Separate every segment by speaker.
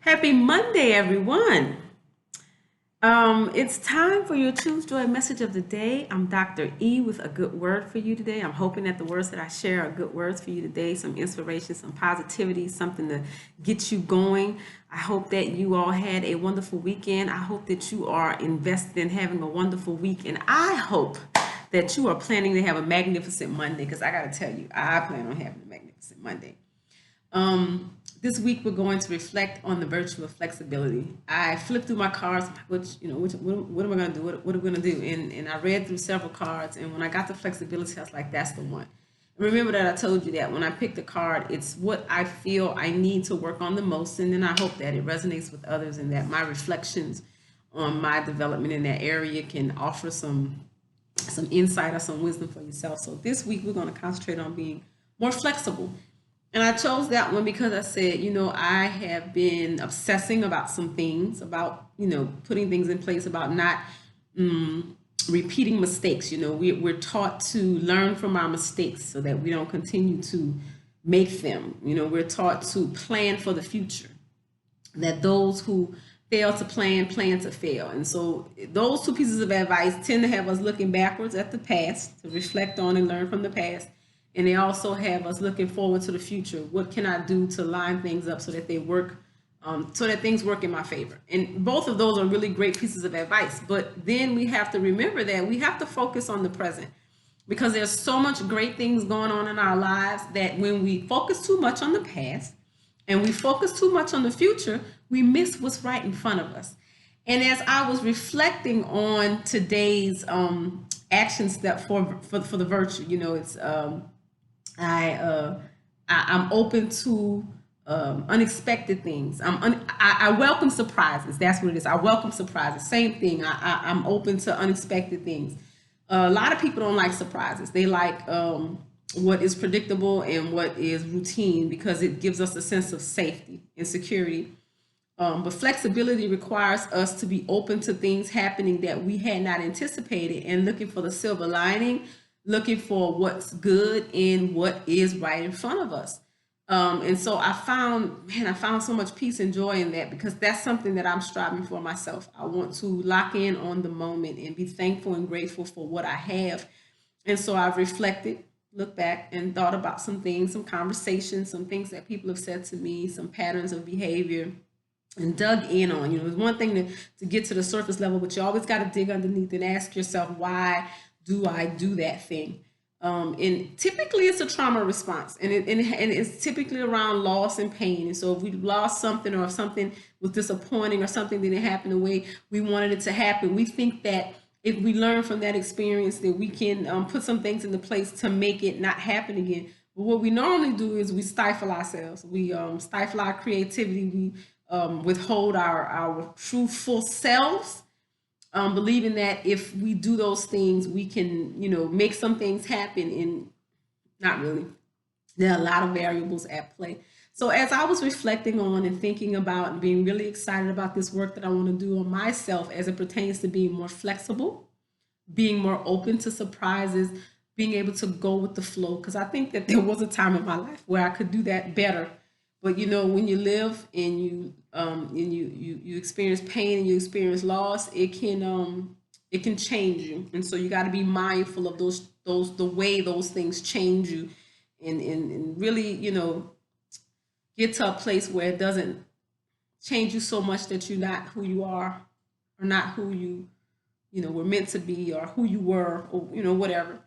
Speaker 1: Happy Monday, everyone. It's time for your Choose Joy message of the day. I'm Dr. E with a good word for you today. I'm hoping that the words that I share are good words for you today, some inspiration, some positivity, something to get you going. I hope that you all had a wonderful weekend. I hope that you are invested in having a wonderful week. And I hope that you are planning to have a magnificent Monday because I got to tell you, I plan on having a magnificent Monday. This week we're going to reflect on the virtue of flexibility. I flipped through my cards, what am I going to do? What are we going to do? And I read through several cards, and when I got to flexibility, I was like, that's the one. Remember that I told you that when I picked a card, it's what I feel I need to work on the most, and then I hope that it resonates with others and that my reflections on my development in that area can offer some insight or some wisdom for yourself. So this week we're going to concentrate on being more flexible. And I chose that one because I said, I have been obsessing about some things, about, putting things in place, about not repeating mistakes. We're taught to learn from our mistakes so that we don't continue to make them. We're taught to plan for the future, that those who fail to plan to fail. And so those two pieces of advice tend to have us looking backwards at the past to reflect on and learn from the past. And they also have us looking forward to the future. What can I do to line things up so that they work, so that things work in my favor? And both of those are really great pieces of advice. But then we have to remember that we have to focus on the present because there's so much great things going on in our lives that when we focus too much on the past and we focus too much on the future, we miss what's right in front of us. And as I was reflecting on today's action step for the virtue, it's I, uh, I'm open to unexpected things. I welcome surprises. That's what it is. I welcome surprises. Same thing. I'm open to unexpected things. A lot of people don't like surprises. They like what is predictable and what is routine because it gives us a sense of safety and security. But flexibility requires us to be open to things happening that we had not anticipated and looking for the silver lining, looking for what's good in what is right in front of us. And so I found so much peace and joy in that because that's something that I'm striving for myself. I want to lock in on the moment and be thankful and grateful for what I have. And so I've reflected, looked back, and thought about some things, some conversations, some things that people have said to me, some patterns of behavior and dug in on. It's one thing to get to the surface level, but you always got to dig underneath and ask yourself, why do I do that thing? And typically it's a trauma response, and it's typically around loss and pain. And so if we lost something or if something was disappointing or something didn't happen the way we wanted it to happen, we think that if we learn from that experience that we can put some things into place to make it not happen again. But what we normally do is we stifle ourselves. We stifle our creativity. We withhold our true full selves, believing that if we do those things, we can, make some things happen. And not really. There are a lot of variables at play. So as I was reflecting on and thinking about and being really excited about this work that I want to do on myself as it pertains to being more flexible, being more open to surprises, being able to go with the flow. Because I think that there was a time in my life where I could do that better. But when you live and you experience pain and you experience loss, it can change you. And so you got to be mindful of those the way those things change you, and really get to a place where it doesn't change you so much that you're not who you are or not who you were meant to be or who you were or whatever.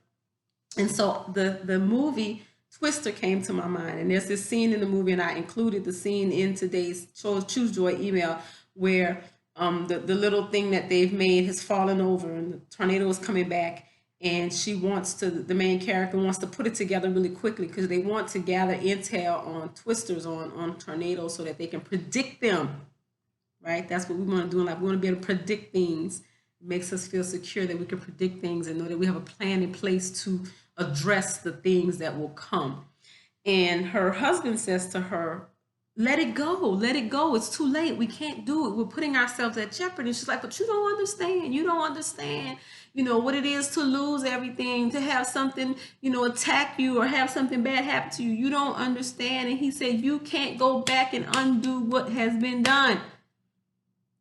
Speaker 1: And so the movie Twister came to my mind, and there's this scene in the movie, and I included the scene in today's Choose Joy email where the little thing that they've made has fallen over, and the tornado is coming back, and the main character wants to put it together really quickly because they want to gather intel on twisters on tornadoes so that they can predict them, right? That's what we want to do in life. We want to be able to predict things. It makes us feel secure that we can predict things and know that we have a plan in place to address the things that will come. And her husband says to her, Let it go. Let it go. It's too late. We can't do it. We're putting ourselves at jeopardy. She's like, but you don't understand. You don't understand, what it is to lose everything, to have something, attack you or have something bad happen to you. You don't understand. And he said, you can't go back and undo what has been done.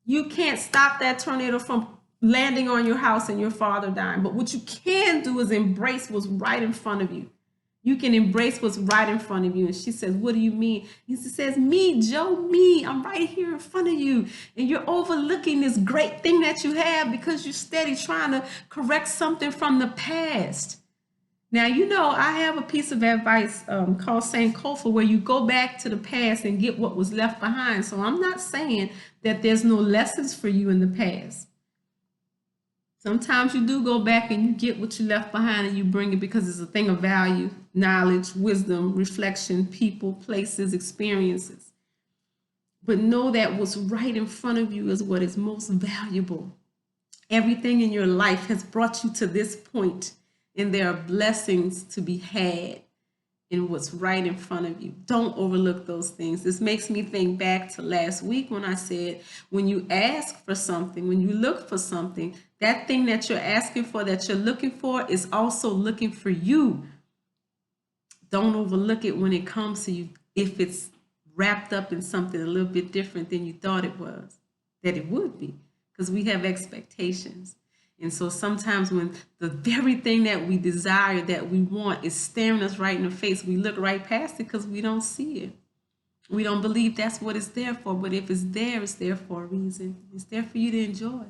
Speaker 1: You can't stop that tornado from landing on your house and your father dying. But what you can do is embrace what's right in front of you. You can embrace what's right in front of you. And she says, what do you mean? He says, me, Joe, me. I'm right here in front of you. And you're overlooking this great thing that you have because you're steady trying to correct something from the past. Now, I have a piece of advice called Sankofa where you go back to the past and get what was left behind. So I'm not saying that there's no lessons for you in the past. Sometimes you do go back and you get what you left behind and you bring it because it's a thing of value, knowledge, wisdom, reflection, people, places, experiences. But know that what's right in front of you is what is most valuable. Everything in your life has brought you to this point, and there are blessings to be had in what's right in front of you. Don't overlook those things. This makes me think back to last week when I said, when you ask for something, when you look for something, that thing that you're asking for, that you're looking for, is also looking for you. Don't overlook it when it comes to you, if it's wrapped up in something a little bit different than you thought it was, that it would be, because we have expectations. And so sometimes when the very thing that we desire, that we want, is staring us right in the face, we look right past it because we don't see it. We don't believe that's what it's there for. But if it's there for a reason. It's there for you to enjoy.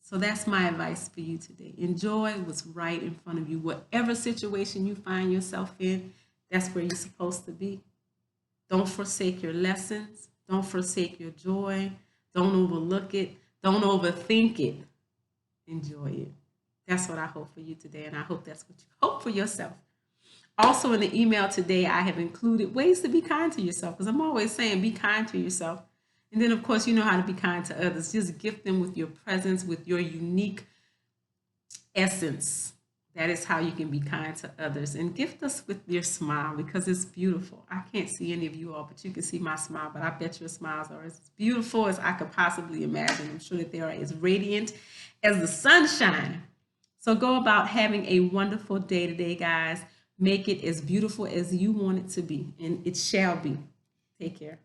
Speaker 1: So that's my advice for you today. Enjoy what's right in front of you. Whatever situation you find yourself in, that's where you're supposed to be. Don't forsake your lessons. Don't forsake your joy. Don't overlook it. Don't overthink it. Enjoy it. That's what I hope for you today, and I hope that's what you hope for yourself. Also, in the email today, I have included ways to be kind to yourself, because I'm always saying be kind to yourself. And then, of course, you know how to be kind to others. Just gift them with your presence, with your unique essence. That is how you can be kind to others. And gift us with your smile, because it's beautiful. I can't see any of you all, but you can see my smile. But I bet your smiles are as beautiful as I could possibly imagine. I'm sure that they are as radiant as the sunshine. So go about having a wonderful day today, guys. Make it as beautiful as you want it to be, and it shall be. Take care.